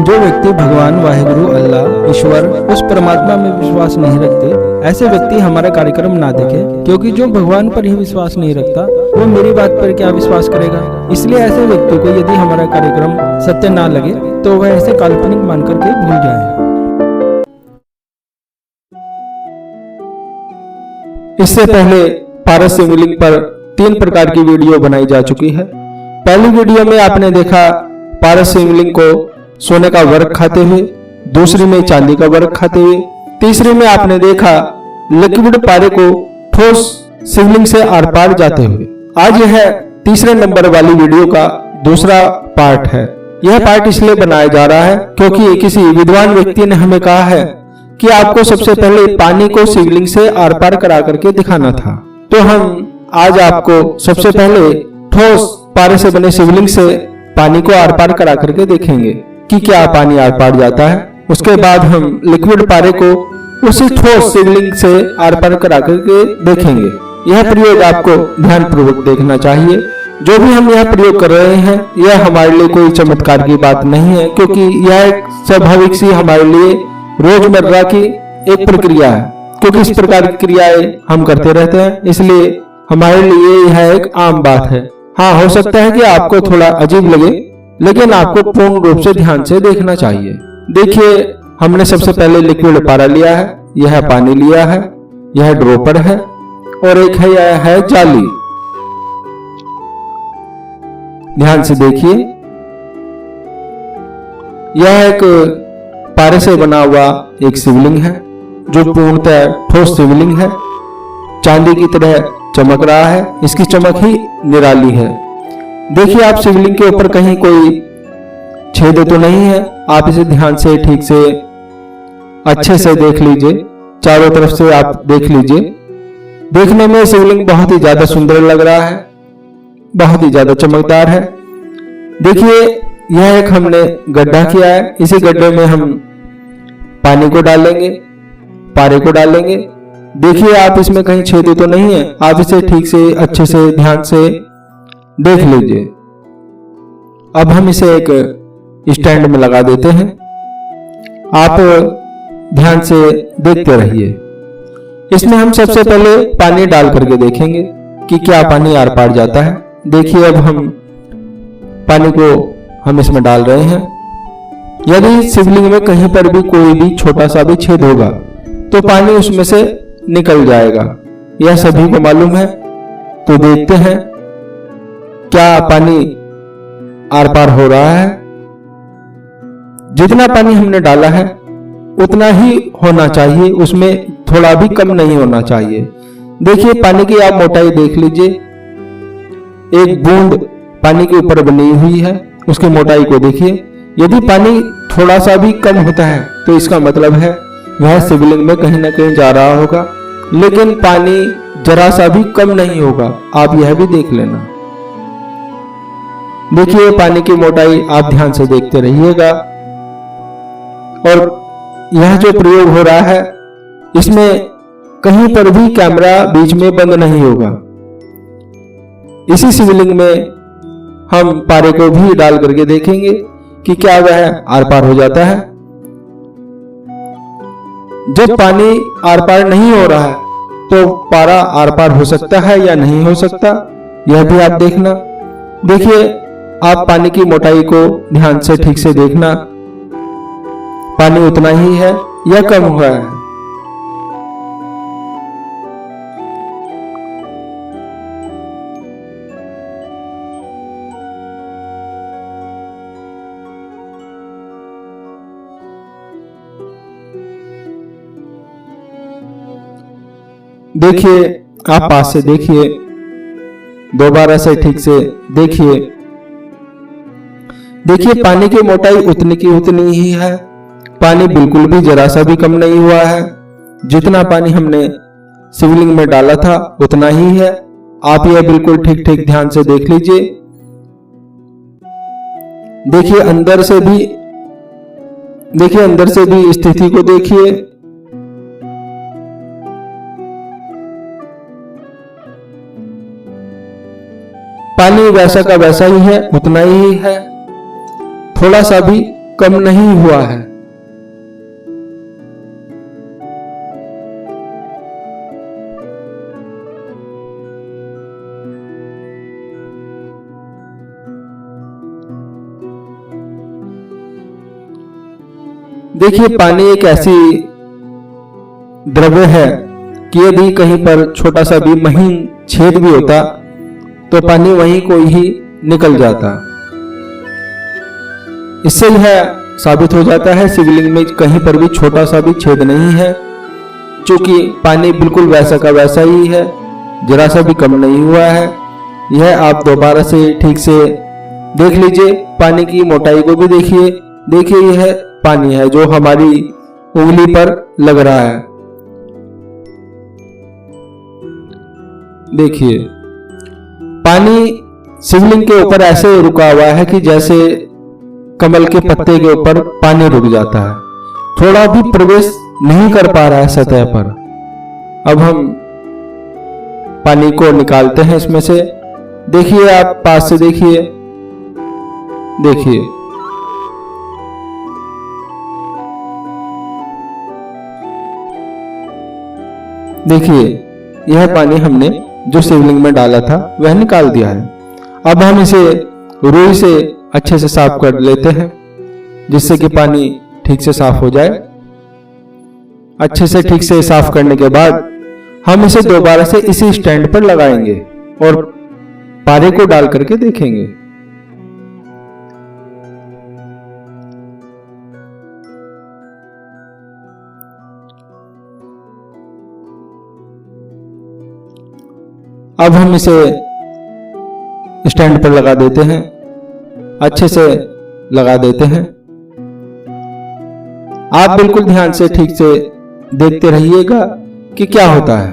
जो व्यक्ति भगवान वाहिगुरु अल्लाह ईश्वर उस परमात्मा में विश्वास नहीं रखते, ऐसे व्यक्ति हमारा कार्यक्रम ना देखे, क्योंकि जो भगवान पर ही विश्वास नहीं रखता वो मेरी बात पर क्या विश्वास करेगा। इसलिए ऐसे व्यक्ति को यदि हमारा कार्यक्रम सत्य ना लगे तो वह ऐसे काल्पनिक मान करके भूल जाए। इससे पहले पारस शिवलिंग पर 3 प्रकार की वीडियो बनाई जा चुकी है। पहली वीडियो में आपने देखा पारस शिवलिंग को सोने का वर्क खाते हुए, दूसरी में चांदी का वर्क खाते हुए, तीसरी में आपने देखा लिक्विड पारे को ठोस शिवलिंग से आर पार जाते हुए। आज यह तीसरे नंबर वाली वीडियो का दूसरा पार्ट है। यह पार्ट इसलिए बनाया जा रहा है क्योंकि किसी विद्वान व्यक्ति ने हमें कहा है कि आपको सबसे पहले पानी को शिवलिंग से आर पार करा करके दिखाना था। तो हम आज आपको सबसे पहले ठोस पारे से बने शिवलिंग से पानी को आर पार करा करके देखेंगे कि क्या पानी आर पार जाता है। उसके बाद हम लिक्विड पारे को उसी ठोस शिवलिंग से आर पार करा करके देखेंगे। यह प्रयोग आपको ध्यान पूर्वक देखना चाहिए। जो भी हम यह प्रयोग कर रहे हैं यह हमारे लिए कोई चमत्कार की बात नहीं है, क्योंकि यह एक स्वाभाविक सी हमारे लिए रोजमर्रा की एक प्रक्रिया है। क्योंकि इस प्रकार की क्रियाएं हम करते रहते हैं, इसलिए हमारे लिए यह एक आम बात है। हाँ, हो सकता है कि आपको थोड़ा अजीब लगे, लेकिन आपको पूर्ण रूप से ध्यान से देखना चाहिए। देखिए, हमने सबसे पहले लिक्विड पारा लिया है, यह पानी लिया है, यह ड्रॉपर है और एक है यह है जाली। ध्यान से देखिए, यह एक पारे से बना हुआ एक शिवलिंग है जो पूर्णतः ठोस शिवलिंग है। चांदी की तरह चमक रहा है, इसकी चमक ही निराली है। देखिए, आप शिवलिंग के ऊपर कहीं कोई छेद तो नहीं है। आप इसे ध्यान से ठीक से अच्छे से देख लीजिए, चारों तरफ से आप देख लीजिए। देखने में शिवलिंग बहुत ही ज्यादा सुंदर लग रहा है, बहुत ही ज्यादा चमकदार है। देखिए, यह एक हमने गड्ढा किया है। इसी गड्ढे में हम पानी को डालेंगे, पारे को डालेंगे। देखिए, आप इसमें कहीं छेद तो नहीं है। आप इसे ठीक से अच्छे से ध्यान से देख लीजिए। अब हम इसे एक स्टैंड में लगा देते हैं। आप ध्यान से देखते रहिए। इसमें हम सबसे पहले पानी डाल करके देखेंगे कि क्या पानी आर पार जाता है। देखिए, अब हम पानी को हम इसमें डाल रहे हैं। यदि शिवलिंग में कहीं पर भी कोई भी छोटा सा भी छेद होगा तो पानी उसमें से निकल जाएगा, यह सभी को मालूम है। तो देखते हैं क्या पानी आर पार हो रहा है। जितना पानी हमने डाला है उतना ही होना चाहिए, उसमें थोड़ा भी कम नहीं होना चाहिए। देखिए, पानी की आप मोटाई देख लीजिए। एक बूंद पानी के ऊपर बनी हुई है, उसकी मोटाई को देखिए। यदि पानी थोड़ा सा भी कम होता है तो इसका मतलब है वह शिवलिंग में कहीं ना कहीं जा रहा होगा, लेकिन पानी जरा सा भी कम नहीं होगा। आप यह भी देख लेना। देखिए, पानी की मोटाई आप ध्यान से देखते रहिएगा। और यह जो प्रयोग हो रहा है इसमें कहीं पर भी कैमरा बीच में बंद नहीं होगा। इसी शिवलिंग में हम पारे को भी डाल करके देखेंगे कि क्या वह आर पार हो जाता है। जब पानी आर पार नहीं हो रहा है तो पारा आर पार हो सकता है या नहीं हो सकता, यह भी आप देखना। देखिए, आप पानी की मोटाई को ध्यान से ठीक से देखना। पानी उतना ही है या कम हुआ है। देखिए, आप पास से देखिए, दोबारा से ठीक से देखिए। देखिए, पानी की मोटाई उतनी की उतनी ही है। पानी बिल्कुल भी जरा सा भी कम नहीं हुआ है। जितना पानी हमने शिवलिंग में डाला था उतना ही है। आप यह बिल्कुल ठीक ठीक ध्यान से देख लीजिए। देखिए, अंदर से भी स्थिति को देखिए। पानी वैसा का वैसा ही है, उतना ही है, थोड़ा सा भी कम नहीं हुआ है। देखिए, पानी एक ऐसी द्रव्य है कि यदि कहीं पर छोटा सा भी महीन छेद भी होता तो पानी वहीं को ही निकल जाता। इससे यह साबित हो जाता है शिवलिंग में कहीं पर भी छोटा सा भी छेद नहीं है, क्योंकि पानी बिल्कुल वैसा का वैसा ही है, जरा सा भी कम नहीं हुआ है। यह आप दोबारा से ठीक से देख लीजिए, पानी की मोटाई को भी देखिए। देखिए, यह पानी है जो हमारी उंगली पर लग रहा है। देखिए, पानी शिवलिंग के ऊपर ऐसे रुका हुआ है कि जैसे कमल के पत्ते के ऊपर पानी रुक जाता है, थोड़ा भी प्रवेश नहीं कर पा रहा है सतह पर। अब हम पानी को निकालते हैं इसमें से। देखिए, आप पास से देखिए, देखिए देखिए, यह पानी हमने जो शिवलिंग में डाला था वह निकाल दिया है। अब हम इसे रुई से अच्छे से साफ कर लेते हैं, जिससे कि पानी ठीक से साफ हो जाए। अच्छे से ठीक से साफ करने के बाद हम इसे दोबारा से इसी स्टैंड पर लगाएंगे और पारे को डाल करके देखेंगे। अब हम इसे स्टैंड पर लगा देते हैं, अच्छे से लगा देते हैं। आप बिल्कुल ध्यान से ठीक से देखते रहिएगा कि क्या होता है।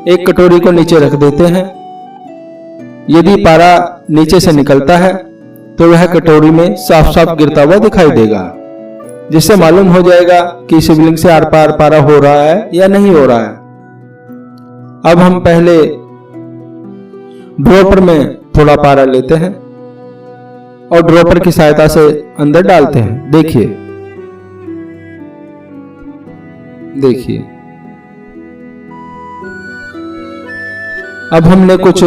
एक कटोरी को नीचे रख देते हैं। यदि पारा नीचे से निकलता है तो वह कटोरी में साफ साफ गिरता हुआ दिखाई देगा, जिससे मालूम हो जाएगा कि शिवलिंग से आर पार पारा हो रहा है या नहीं हो रहा है। अब हम पहले ड्रॉपर में थोड़ा पारा लेते हैं और ड्रॉपर की सहायता से अंदर डालते हैं। देखिए, देखिए, अब हमने कुछ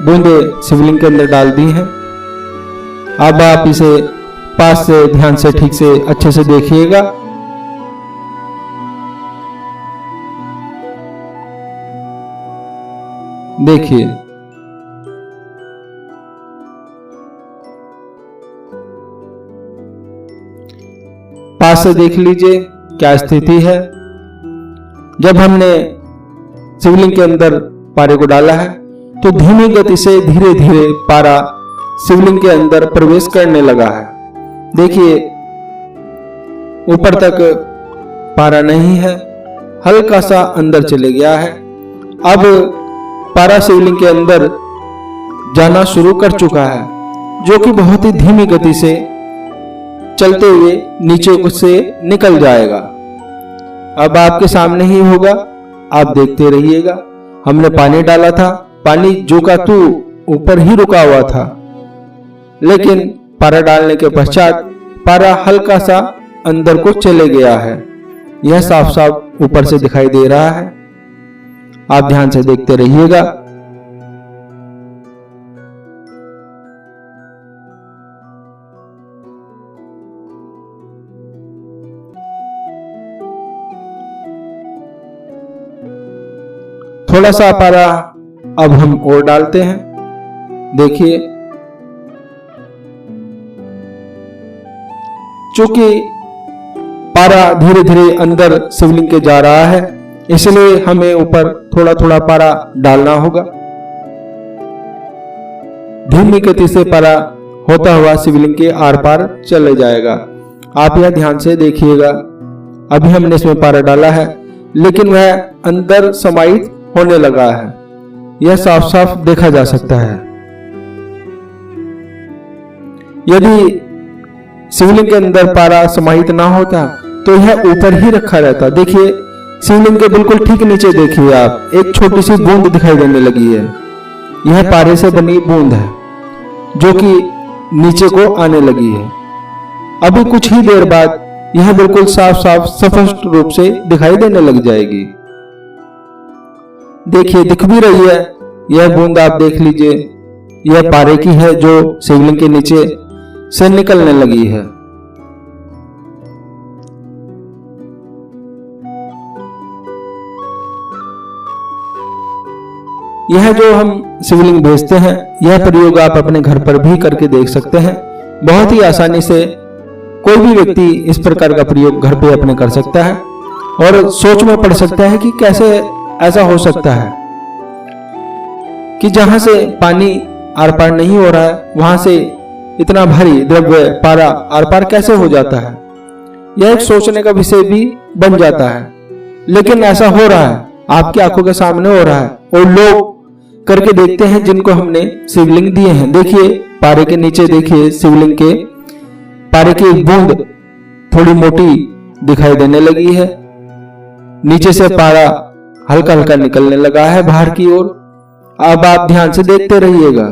बूंदे शिवलिंग के अंदर डाल दी हैं। अब आप इसे पास से ध्यान से ठीक से अच्छे से देखिएगा। देखिए, पास से देख लीजिए क्या स्थिति है। जब हमने शिवलिंग के अंदर पारे को डाला है तो धीमी गति से धीरे धीरे पारा शिवलिंग के अंदर प्रवेश करने लगा है। देखिए, ऊपर तक पारा नहीं है, हल्का सा अंदर चले गया है। अब पारा शिवलिंग के अंदर जाना शुरू कर चुका है, जो कि बहुत ही धीमी गति से चलते हुए नीचे से निकल जाएगा। अब आपके सामने ही होगा, आप देखते रहिएगा। हमने पानी डाला था, पानी जो का तू ऊपर ही रुका हुआ था, लेकिन पारा डालने के पश्चात पारा हल्का सा अंदर को चले गया है। यह साफ साफ ऊपर से दिखाई दे रहा है। आप ध्यान से देखते रहिएगा। थोड़ा सा पारा अब हम और डालते हैं। देखिए, चूंकि पारा धीरे धीरे अंदर शिवलिंग के जा रहा है, इसलिए हमें ऊपर थोड़ा थोड़ा पारा डालना होगा। धीमी गति से पारा होता हुआ शिवलिंग के आर पार चले जाएगा। आप यह ध्यान से देखिएगा। अभी हमने इसमें पारा डाला है, लेकिन वह अंदर समाहित होने लगा है। यह साफ साफ देखा जा सकता है। यदि शिवलिंग के अंदर पारा समाहित ना होता तो यह ऊपर ही रखा रहता। देखिए, शिवलिंग के बिल्कुल ठीक नीचे देखिए आप, एक छोटी सी बूंद दिखाई देने लगी है। यह पारे से बनी बूंद है, जो कि नीचे को आने लगी है। अभी कुछ ही देर बाद यह बिल्कुल साफ साफ स्पष्ट रूप से दिखाई देने लग जाएगी। देखिए, दिख भी रही है। यह बूंद आप देख लीजिए, यह पारे की है जो शिवलिंग के नीचे से निकलने लगी है। यह जो हम शिवलिंग भेजते हैं, यह प्रयोग आप अपने घर पर भी करके देख सकते हैं। बहुत ही आसानी से कोई भी व्यक्ति इस प्रकार का प्रयोग घर पे अपने कर सकता है और सोच में पड़ सकता है कि कैसे ऐसा हो सकता है कि जहां से पानी आर पार नहीं हो रहा है, वहां से इतना भारी द्रव्य पारा आर पार कैसे हो जाता है। यह एक सोचने का विषय भी बन जाता है, लेकिन ऐसा हो रहा है, आपकी आंखों के सामने हो रहा है और लोग करके देखते हैं जिनको हमने शिवलिंग दिए हैं। देखिए, पारे के नीचे देखिए, शिवलिंग के पारे की एक बूंद थोड़ी मोटी दिखाई देने लगी है। नीचे से पारा हल्का हल्का निकलने लगा है बाहर की ओर। अब आप ध्यान से देखते रहिएगा।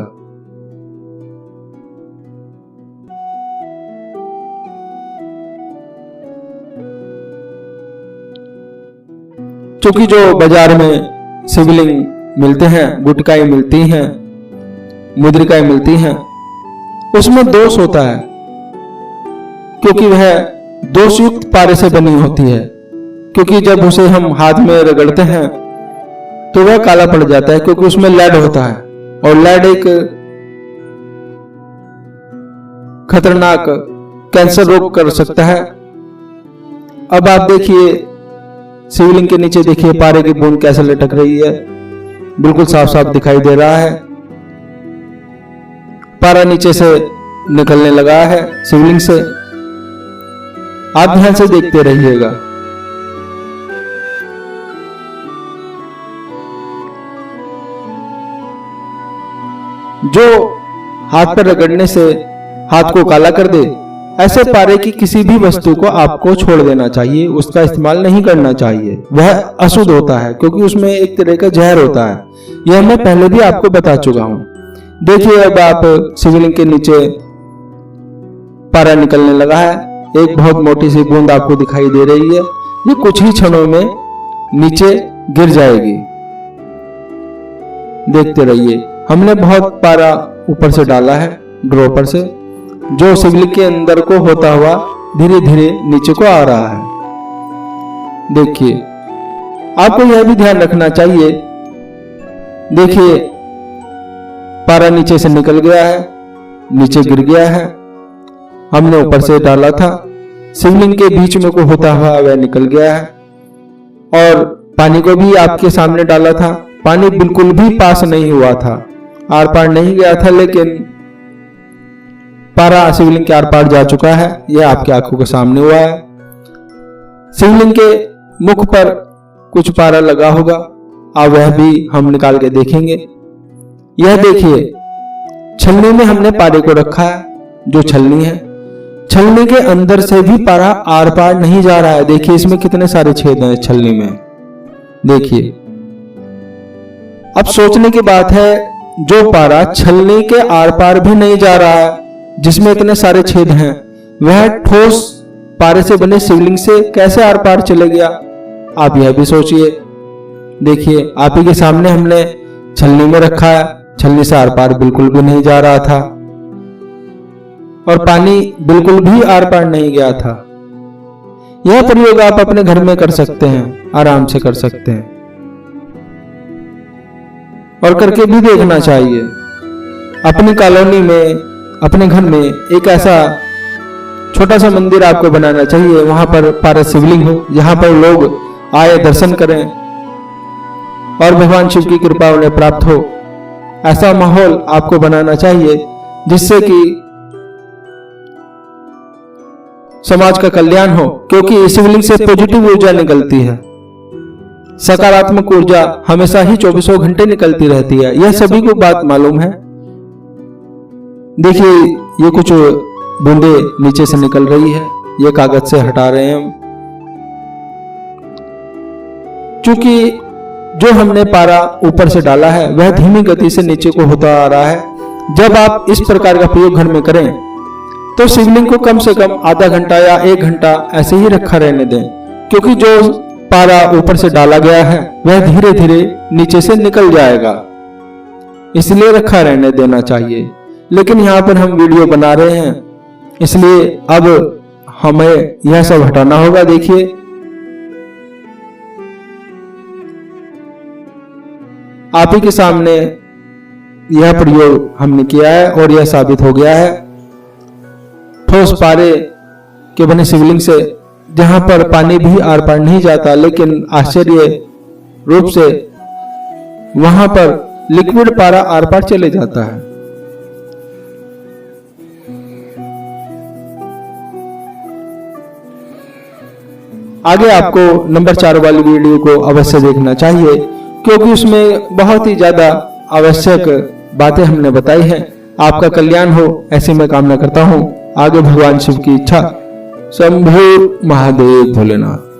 क्योंकि जो बाजार में शिवलिंग मिलते हैं, गुटकाएं मिलती हैं, मुद्रिकाएं मिलती हैं, उसमें दोष होता है, क्योंकि वह दोषयुक्त पारे से बनी होती है। क्योंकि जब उसे हम हाथ में रगड़ते हैं तो वह काला पड़ जाता है, क्योंकि उसमें लेड होता है और लेड एक खतरनाक कैंसर रोग कर सकता है। अब आप देखिए, शिवलिंग के नीचे देखिए पारे की बूंद कैसे लटक रही है, बिल्कुल साफ साफ दिखाई दे रहा है। पारा नीचे से निकलने लगा है शिवलिंग से। आप ध्यान से देखते रहिएगा। जो हाथ पर रगड़ने से हाथ को काला कर दे, ऐसे पारे की किसी भी वस्तु को आपको छोड़ देना चाहिए, उसका इस्तेमाल नहीं करना चाहिए। वह अशुद्ध होता है, क्योंकि उसमें एक तरह का जहर होता है। यह मैं पहले भी आपको बता चुका हूं। देखिए, अब आप शिवलिंग के नीचे पारा निकलने लगा है, एक बहुत मोटी सी बूंद आपको दिखाई दे रही है। ये कुछ ही क्षणों में नीचे गिर जाएगी। देखते रहिए। हमने बहुत पारा ऊपर से डाला है ड्रॉपर से, जो शिवलिंग के अंदर को होता हुआ धीरे धीरे नीचे को आ रहा है। देखिए, आपको यह भी ध्यान रखना चाहिए। देखिए, पारा नीचे से निकल गया है, नीचे गिर गया है। हमने ऊपर से डाला था, शिवलिंग के बीच में को होता हुआ वह निकल गया है। और पानी को भी आपके सामने डाला था, पानी बिल्कुल भी पास नहीं हुआ था, आर पार नहीं गया था, लेकिन पारा शिवलिंग के आर पार जा चुका है। यह आपकी आंखों के सामने हुआ है। शिवलिंग के मुख पर कुछ पारा लगा होगा, अब वह भी हम निकाल के देखेंगे। यह देखिए, छलनी में हमने पारे को रखा है, जो छलनी है, छलनी के अंदर से भी पारा आर पार नहीं जा रहा है। देखिए, इसमें कितने सारे छेद हैं छलनी में। देखिए, अब सोचने की बात है, जो पारा छलनी के आर पार भी नहीं जा रहा है, जिसमें इतने सारे छेद हैं, वह ठोस पारे से बने शिवलिंग से कैसे आर पार चले गया? आप यह भी सोचिए। देखिए, आप ही के सामने हमने छलनी में रखा है, छलनी से आर पार बिल्कुल भी नहीं जा रहा था और पानी बिल्कुल भी आर पार नहीं गया था। यह प्रयोग आप अपने घर में कर सकते हैं, आराम से कर सकते हैं और करके भी देखना चाहिए। अपनी कॉलोनी में, अपने घर में एक ऐसा छोटा सा मंदिर आपको बनाना चाहिए, वहां पर पारस शिवलिंग हो, जहां पर लोग आए, दर्शन करें और भगवान शिव की कृपा उन्हें प्राप्त हो। ऐसा माहौल आपको बनाना चाहिए जिससे कि समाज का कल्याण हो, क्योंकि शिवलिंग से पॉजिटिव ऊर्जा निकलती है, सकारात्मक ऊर्जा हमेशा ही 24 घंटे निकलती रहती है। यह सभी को बात मालूम है। देखिए, ये कुछ बूंदे नीचे से निकल रही है, ये कागज से हटा रहे हैं हम, क्योंकि जो हमने पारा ऊपर से डाला है वह धीमी गति से नीचे को होता आ रहा है। जब आप इस प्रकार का प्रयोग घर में करें तो शिवलिंग को कम से कम आधा घंटा या 1 घंटा ऐसे ही रखा रहने दें, क्योंकि जो पारा ऊपर से डाला गया है वह धीरे धीरे नीचे से निकल जाएगा, इसलिए रखा रहने देना चाहिए। लेकिन यहाँ पर हम वीडियो बना रहे हैं, इसलिए अब हमें यह सब हटाना होगा। देखिए आप ही के सामने यह प्रयोग हमने किया है और यह साबित हो गया है। ठोस पारे के बने शिवलिंग से जहां पर पानी भी आर पार नहीं जाता, लेकिन आश्चर्य रूप से वहां पर लिक्विड पारा आर पार चले जाता है। आगे आपको नंबर 4 वाली वीडियो को अवश्य देखना चाहिए, क्योंकि उसमें बहुत ही ज्यादा आवश्यक बातें हमने बताई हैं। आपका कल्याण हो ऐसी मैं कामना करता हूं। आगे भगवान शिव की इच्छा। शंभु महादेव भोलेनाथ।